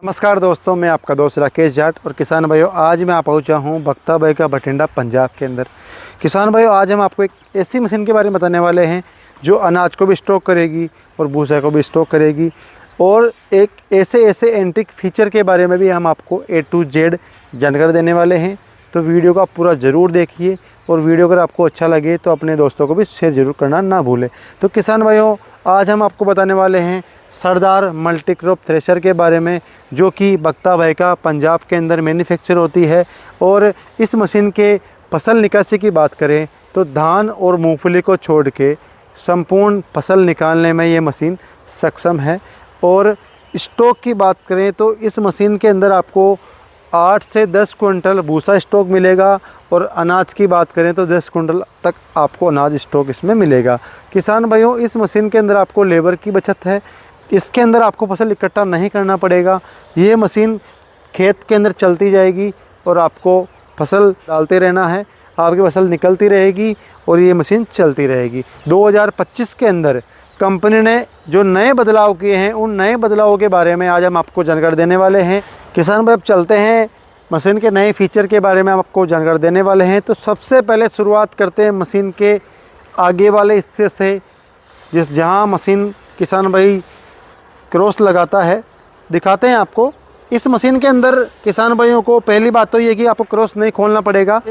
नमस्कार दोस्तों, मैं आपका दोस्त राकेश जाट और किसान भाइयों, आज मैं पहुंचा हूं बख्ता भाई का बठिंडा पंजाब के अंदर। किसान भाइयों, आज हम आपको एक ऐसी मशीन के बारे में बताने वाले हैं जो अनाज को भी स्टॉक करेगी और भूसा को भी स्टॉक करेगी, और एक ऐसे एंटीक फीचर के बारे में भी हम आपको A to Z जानकारी देने वाले हैं। तो वीडियो को आप पूरा ज़रूर देखिए, और वीडियो अगर आपको अच्छा लगे तो अपने दोस्तों को भी शेयर ज़रूर करना ना भूलें। तो किसान भाइयों, आज हम आपको बताने वाले हैं सरदार मल्टीक्रॉप थ्रेशर के बारे में, जो कि बख्ता भाई का पंजाब के अंदर मैन्युफैक्चर होती है। और इस मशीन के फसल निकासी की बात करें तो धान और मूंगफली को छोड़ के संपूर्ण फसल निकालने में ये मशीन सक्षम है। और स्टॉक की बात करें तो इस मशीन के अंदर आपको 8 से 10 कुंटल भूसा स्टॉक मिलेगा, और अनाज की बात करें तो 10 कुंटल तक आपको अनाज स्टॉक इसमें मिलेगा। किसान भाइयों, इस मशीन के अंदर आपको लेबर की बचत है, इसके अंदर आपको फसल इकट्ठा नहीं करना पड़ेगा। ये मशीन खेत के अंदर चलती जाएगी और आपको फसल डालते रहना है, आपकी फसल निकलती रहेगी और ये मशीन चलती रहेगी। 2025 के अंदर कंपनी ने जो नए बदलाव किए हैं, उन नए बदलावों के बारे में आज हम आपको जानकारी देने वाले हैं। किसान भाई, अब चलते हैं मशीन के नए फीचर के बारे में हम आपको जानकारी देने वाले हैं। तो सबसे पहले शुरुआत करते हैं मशीन के आगे वाले हिस्से से, जहाँ मशीन किसान भाई क्रॉस लगाता है, दिखाते हैं आपको। इस मशीन के अंदर किसान भाइयों को पहली बात तो ये कि आपको क्रॉस नहीं खोलना पड़ेगा।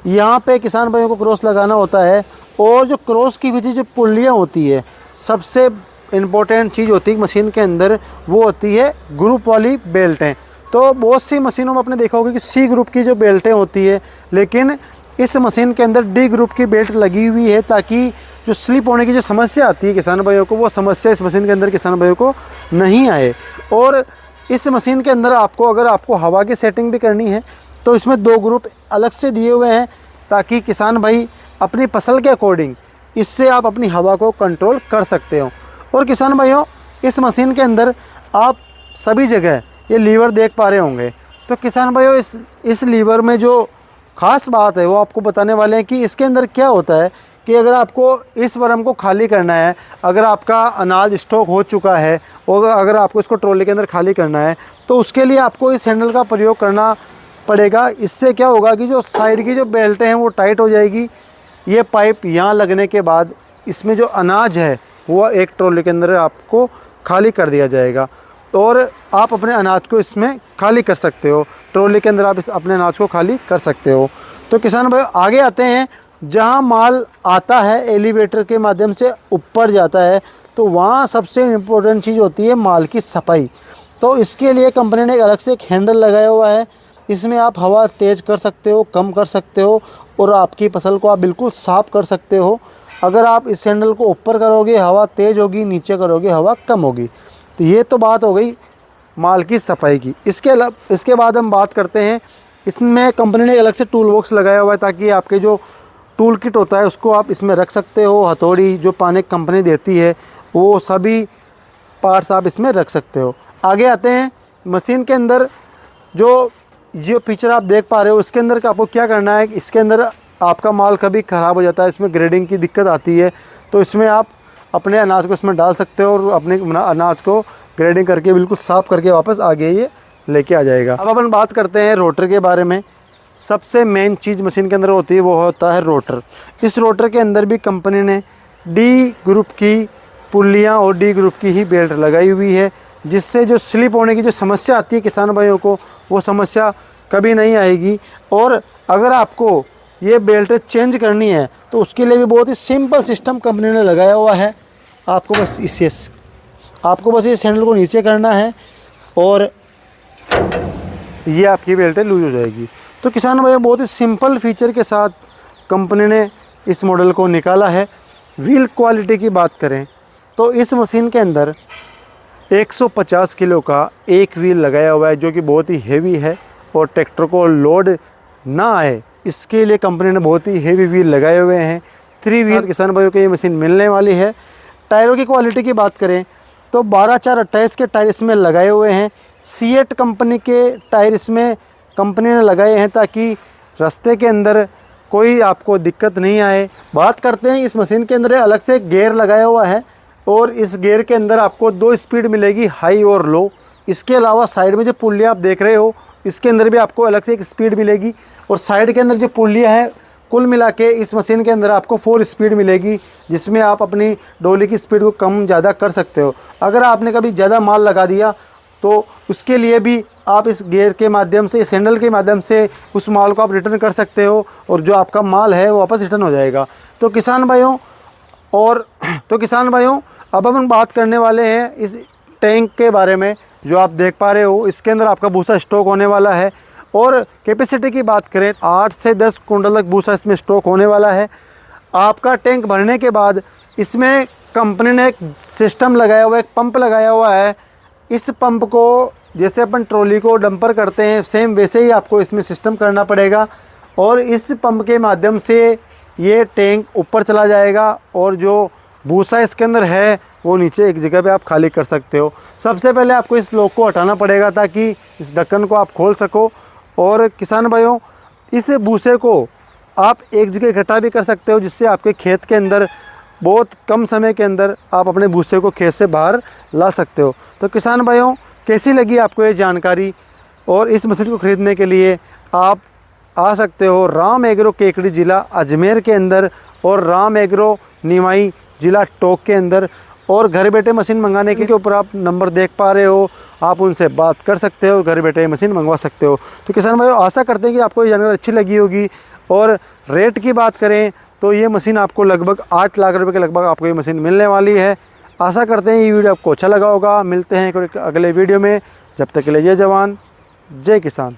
यहाँ पे किसान भाइयों को क्रॉस लगाना होता है, और जो क्रॉस की पीछे जो पुल्लियाँ होती है, सबसे इम्पोर्टेंट चीज़ होती है मशीन के अंदर, वो होती है ग्रुप वाली बेल्टें। तो बहुत सी मशीनों में आपने देखा होगा कि C ग्रुप की जो बेल्टें होती है, लेकिन इस मशीन के अंदर D ग्रुप की बेल्ट लगी हुई है, ताकि जो स्लिप होने की जो समस्या आती है किसान भाइयों को, वो समस्या इस मशीन के अंदर किसान भाइयों को नहीं आए। और इस मशीन के अंदर अगर आपको हवा की सेटिंग भी करनी है तो इसमें 2 ग्रुप अलग से दिए हुए हैं, ताकि किसान भाई अपनी फसल के अकॉर्डिंग इससे आप अपनी हवा को कंट्रोल कर सकते हो। और किसान भाइयों, इस मशीन के अंदर आप सभी जगह ये लीवर देख पा रहे होंगे। तो किसान भाइयों, इस लीवर में जो ख़ास बात है वो आपको बताने वाले हैं कि इसके अंदर क्या होता है कि अगर आपको इस वर्म को खाली करना है, अगर आपका अनाज स्टॉक हो चुका है और अगर आपको इसको ट्रॉली के अंदर खाली करना है, तो उसके लिए आपको इस हैंडल का प्रयोग करना पड़ेगा। इससे क्या होगा कि जो साइड की जो बेल्टें हैं वो टाइट हो जाएगी। ये पाइप यहाँ लगने के बाद इसमें जो अनाज है वो एक ट्रॉली के अंदर आपको खाली कर दिया जाएगा, और आप अपने अनाज को इसमें खाली कर सकते हो। ट्रॉली के अंदर आप अपने अनाज को खाली कर सकते हो। तो किसान भाई, आगे आते हैं। जहाँ माल आता है एलिवेटर के माध्यम से ऊपर जाता है, तो वहाँ सबसे इम्पोर्टेंट चीज़ होती है माल की सफाई। तो इसके लिए कंपनी ने अलग से एक हैंडल लगाया हुआ है, इसमें आप हवा तेज़ कर सकते हो, कम कर सकते हो, और आपकी फसल को आप बिल्कुल साफ़ कर सकते हो। अगर आप इस हैंडल को ऊपर करोगे हवा तेज़ होगी, नीचे करोगे हवा कम होगी। तो ये तो बात हो गई माल की सफाई की। इसके बाद हम बात करते हैं, इसमें कंपनी ने अलग से टूल बॉक्स लगाया हुआ है, ताकि आपके जो टूल किट होता है उसको आप इसमें रख सकते हो। हथौड़ी जो पाने कंपनी देती है, वो सभी पार्ट्स आप इसमें रख सकते हो। आगे आते हैं। मशीन के अंदर जो फीचर आप देख पा रहे हो, इसके अंदर आपको क्या करना है। इसके अंदर आपका माल कभी ख़राब हो जाता है, इसमें ग्रेडिंग की दिक्कत आती है, तो इसमें आप अपने अनाज को इसमें डाल सकते हो, और अपने अनाज को ग्रेडिंग करके बिल्कुल साफ़ करके वापस आगे ये लेके आ जाएगा। अब अपन बात करते हैं रोटर के बारे में। सबसे मेन चीज़ मशीन के अंदर होती है वो होता है रोटर। इस रोटर के अंदर भी कंपनी ने D ग्रुप की पुल्लियाँ और D ग्रुप की ही बेल्ट लगाई हुई है, जिससे जो स्लिप होने की जो समस्या आती है किसान भाइयों को, वो समस्या कभी नहीं आएगी। और अगर आपको ये बेल्ट चेंज करनी है तो उसके लिए भी बहुत ही सिंपल सिस्टम कंपनी ने लगाया हुआ है। आपको बस इस हैंडल को नीचे करना है और ये आपकी बेल्टें लूज हो जाएगी। तो किसान भाई, बहुत ही सिंपल फीचर के साथ कंपनी ने इस मॉडल को निकाला है। व्हील क्वालिटी की बात करें तो इस मशीन के अंदर 150 किलो का एक व्हील लगाया हुआ है, जो कि बहुत ही हेवी है, और ट्रैक्टर को लोड ना आए इसके लिए कंपनी ने बहुत ही हेवी व्हील लगाए हुए हैं। 3 व्हील किसान भाइयों को ये मशीन मिलने वाली है। टायरों की क्वालिटी की बात करें तो 12/4/28 के टायर इसमें लगाए हुए हैं। सीएट कंपनी के टायर इसमें कंपनी ने लगाए हैं, ताकि रास्ते के अंदर कोई आपको दिक्कत नहीं आए। बात करते हैं, इस मशीन के अंदर अलग से गियर लगाया हुआ है, और इस गियर के अंदर आपको 2 स्पीड मिलेगी, हाई और लो। इसके अलावा साइड में जो पुल्लियाँ आप देख रहे हो, इसके अंदर भी आपको अलग से एक स्पीड मिलेगी। और साइड के अंदर जो पुल्लियाँ हैं, कुल मिला के इस मशीन के अंदर आपको 4 स्पीड मिलेगी, जिसमें आप अपनी डोली की स्पीड को कम ज़्यादा कर सकते हो। अगर आपने कभी ज़्यादा माल लगा दिया तो उसके लिए भी आप इस गियर के माध्यम से, इस हैंडल के माध्यम से उस माल को आप रिटर्न कर सकते हो, और जो आपका माल है वो वापस रिटर्न हो जाएगा। तो किसान भाइयों अब हम बात करने वाले हैं इस टैंक के बारे में। जो आप देख पा रहे हो, इसके अंदर आपका भूसा स्टॉक होने वाला है, और कैपेसिटी की बात करें 8 से 10 कुंटल तक भूसा इसमें स्टॉक होने वाला है। आपका टैंक भरने के बाद इसमें कंपनी ने एक सिस्टम लगाया हुआ है, एक पंप लगाया हुआ है। इस पंप को जैसे अपन ट्रॉली को डंपर करते हैं, सेम वैसे ही आपको इसमें सिस्टम करना पड़ेगा, और इस पंप के माध्यम से ये टैंक ऊपर चला जाएगा, और जो भूसा इसके अंदर है वो नीचे एक जगह पे आप खाली कर सकते हो। सबसे पहले आपको इस लॉक को हटाना पड़ेगा ताकि इस ढक्कन को आप खोल सको। और किसान भाइयों, इस भूसे को आप एक जगह इकट्ठा भी कर सकते हो, जिससे आपके खेत के अंदर बहुत कम समय के अंदर आप अपने भूसे को खेत से बाहर ला सकते हो। तो किसान भाइयों, कैसी लगी आपको ये जानकारी? और इस मशीन को ख़रीदने के लिए आप आ सकते हो राम एग्रो केकड़ी ज़िला अजमेर के अंदर, और राम एग्रो निमाई ज़िला टोंक के अंदर। और घर बैठे मशीन मंगाने के ऊपर आप नंबर देख पा रहे हो, आप उनसे बात कर सकते हो, घर बैठे मशीन मंगवा सकते हो। तो किसान भाइयों, आशा करते हैं कि आपको ये जानकारी अच्छी लगी होगी। और रेट की बात करें तो ये मशीन आपको लगभग 8 लाख रुपए के लगभग आपको ये मशीन मिलने वाली है। आशा करते हैं ये वीडियो आपको अच्छा लगा होगा। मिलते हैं एक अगले वीडियो में, जब तक के लिए जय जवान जय किसान।